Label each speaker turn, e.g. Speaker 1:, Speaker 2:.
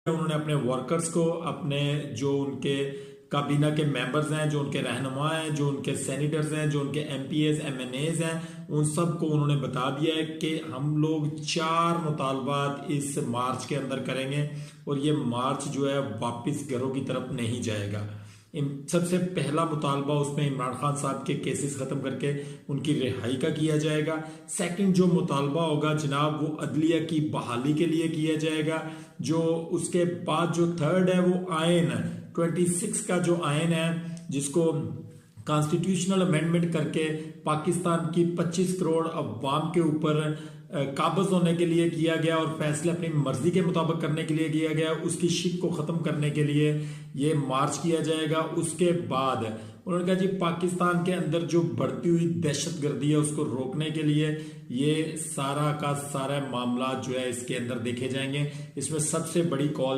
Speaker 1: उन्होंने अपने वर्कर्स को, अपने जो उनके काबीना के मेंबर्स हैं, जो उनके रहनुमा हैं, जो उनके सेनेटर्स हैं, जो उनके एमपीएस एमएनएज हैं, उन सबको उन्होंने बता दिया है कि हम लोग 4 मुतालबात इस मार्च के अंदर करेंगे और ये मार्च जो है वापस घरों की तरफ नहीं जाएगा। सबसे पहला मुतालबा उसमें इमरान खान साहब के केसेस खत्म करके उनकी रिहाई का किया जाएगा। सेकंड जो मुतालबा होगा जनाब, वो अदलिया की बहाली के लिए किया जाएगा। जो उसके बाद जो थर्ड है वो आयन 26 का जो आयन है, जिसको कॉन्स्टिट्यूशनल अमेंडमेंट करके पाकिस्तान की 25 करोड़ अवाम के ऊपर काबज होने के लिए किया गया और फैसले अपनी मर्जी के मुताबिक करने के लिए किया गया, उसकी शिक को खत्म करने के लिए ये मार्च किया जाएगा। उसके बाद उन्होंने कहा जी पाकिस्तान के अंदर जो बढ़ती हुई दहशतगर्दी है उसको रोकने के लिए ये सारा का सारा मामला जो है इसके अंदर देखे जाएंगे। इसमें सबसे बड़ी कॉल